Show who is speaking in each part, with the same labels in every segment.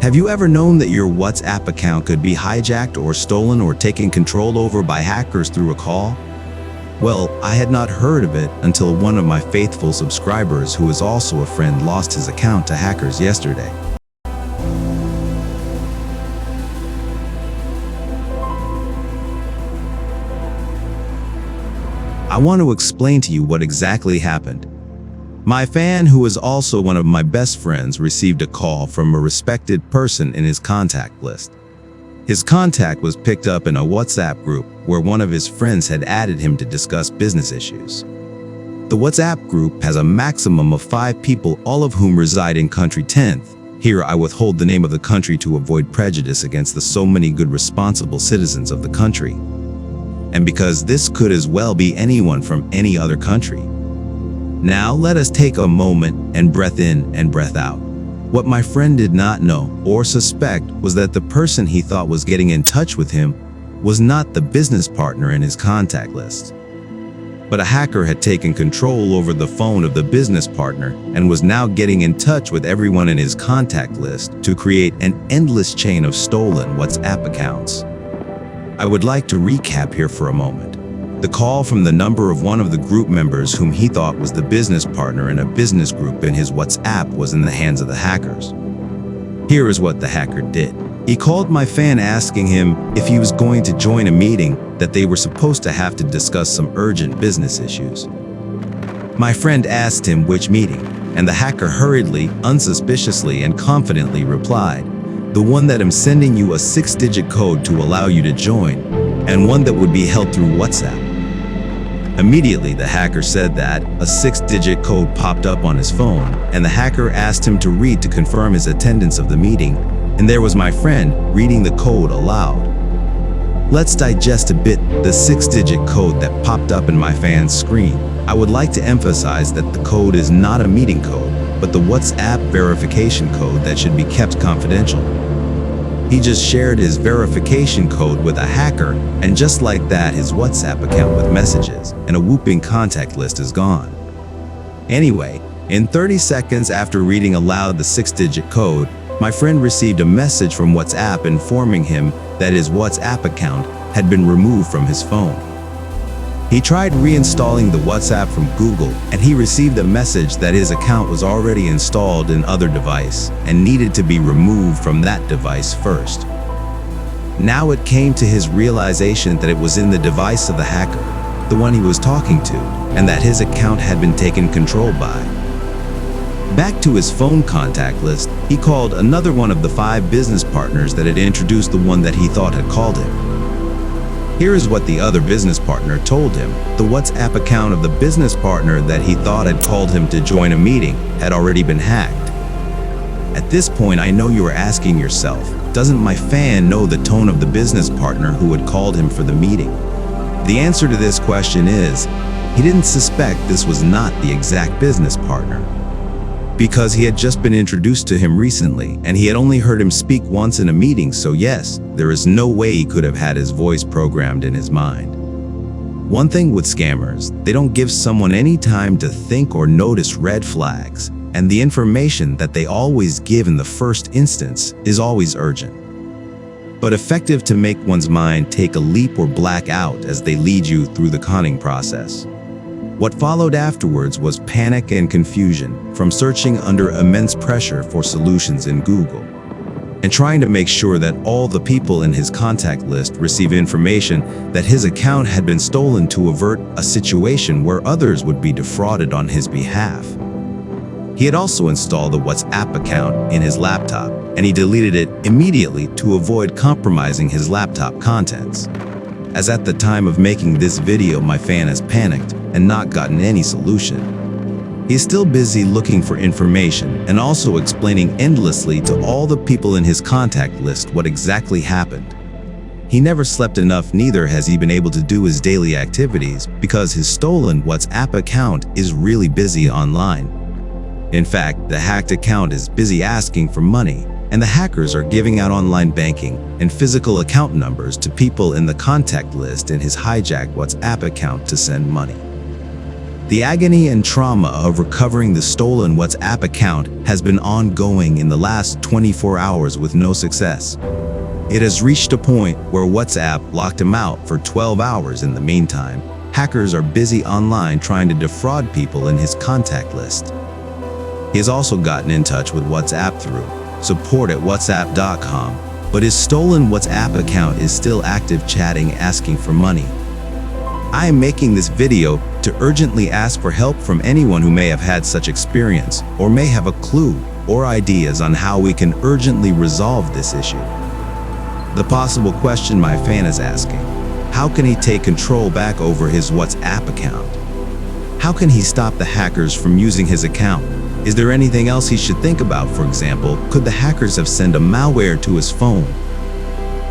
Speaker 1: Have you ever known that your WhatsApp account could be hijacked or stolen or taken control over by hackers through a call? Well, I had not heard of it until one of my faithful subscribers, who is also a friend, lost his account to hackers yesterday. I want to explain to you what exactly happened. My fan, who is also one of my best friends, received a call from a respected person in his contact list. His contact was picked up in a WhatsApp group where one of his friends had added him to discuss business issues. The WhatsApp group has a maximum of 5 people, all of whom reside in country 10th. Here I withhold the name of the country to avoid prejudice against the so many good responsible citizens of the country. And because this could as well be anyone from any other country. Now let us take a moment and breath in and breath out. What my friend did not know or suspect was that the person he thought was getting in touch with him was not the business partner in his contact list. But a hacker had taken control over the phone of the business partner and was now getting in touch with everyone in his contact list to create an endless chain of stolen WhatsApp accounts. I would like to recap here for a moment. The call from the number of one of the group members whom he thought was the business partner in a business group in his WhatsApp was in the hands of the hackers. Here is what the hacker did. He called my fan asking him if he was going to join a meeting that they were supposed to have to discuss some urgent business issues. My friend asked him which meeting, and the hacker hurriedly, unsuspiciously, and confidently replied, "The one that I'm sending you a 6-digit code to allow you to join, and one that would be held through WhatsApp." Immediately, the hacker said that a 6-digit code popped up on his phone, and the hacker asked him to read to confirm his attendance of the meeting, and there was my friend reading the code aloud. Let's digest a bit the 6-digit code that popped up in my fan's screen. I would like to emphasize that the code is not a meeting code, but the WhatsApp verification code that should be kept confidential. He just shared his verification code with a hacker, and just like that, his WhatsApp account with messages and a whooping contact list is gone. Anyway, in 30 seconds after reading aloud the 6-digit code, my friend received a message from WhatsApp informing him that his WhatsApp account had been removed from his phone. He tried reinstalling the WhatsApp from Google, and he received a message that his account was already installed in other device and needed to be removed from that device first. Now it came to his realization that it was in the device of the hacker, the one he was talking to, and that his account had been taken control by. Back to his phone contact list, he called another one of the 5 business partners that had introduced the one that he thought had called him. Here is what the other business partner told him. The WhatsApp account of the business partner that he thought had called him to join a meeting had already been hacked. At this point, I know you are asking yourself, doesn't my fan know the tone of the business partner who had called him for the meeting? The answer to this question is, he didn't suspect this was not the exact business partner, because he had just been introduced to him recently, and he had only heard him speak once in a meeting, so yes, there is no way he could have had his voice programmed in his mind. One thing with scammers, they don't give someone any time to think or notice red flags, and the information that they always give in the first instance is always urgent, but effective to make one's mind take a leap or black out as they lead you through the conning process. What followed afterwards was panic and confusion from searching under immense pressure for solutions in Google and trying to make sure that all the people in his contact list receive information that his account had been stolen to avert a situation where others would be defrauded on his behalf. He had also installed the WhatsApp account in his laptop, and he deleted it immediately to avoid compromising his laptop contents. As at the time of making this video, my fan has panicked and not gotten any solution. He is still busy looking for information and also explaining endlessly to all the people in his contact list what exactly happened. He never slept enough, neither has he been able to do his daily activities because his stolen WhatsApp account is really busy online. In fact, the hacked account is busy asking for money, and the hackers are giving out online banking and physical account numbers to people in the contact list in his hijacked WhatsApp account to send money. The agony and trauma of recovering the stolen WhatsApp account has been ongoing in the last 24 hours with no success. It has reached a point where WhatsApp locked him out for 12 hours. In the meantime, hackers are busy online trying to defraud people in his contact list. He has also gotten in touch with WhatsApp through support@whatsapp.com, but his stolen WhatsApp account is still active, chatting, asking for money. I am making this video to urgently ask for help from anyone who may have had such experience or may have a clue or ideas on how we can urgently resolve this issue. The possible question my fan is asking: how can he take control back over his WhatsApp account? How can he stop the hackers from using his account? Is there anything else he should think about? For example, could the hackers have sent a malware to his phone?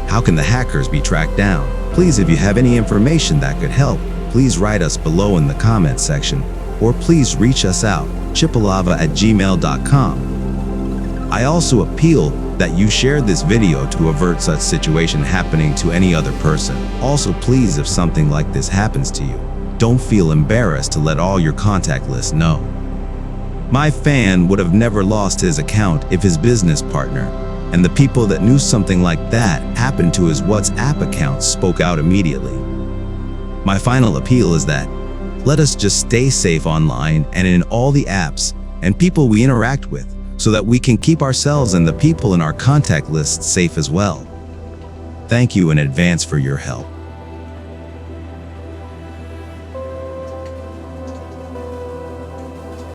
Speaker 1: How can the hackers be tracked down? Please, if you have any information that could help, please write us below in the comment section, or please reach us out, chipalava@gmail.com. I also appeal that you share this video to avert such situation happening to any other person. Also, please, if something like this happens to you, don't feel embarrassed to let all your contact list know. My fan would have never lost his account if his business partner and the people that knew something like that happened to his WhatsApp account spoke out immediately. My final appeal is that let us just stay safe online and in all the apps and people we interact with, so that we can keep ourselves and the people in our contact list safe as well. Thank you in advance for your help.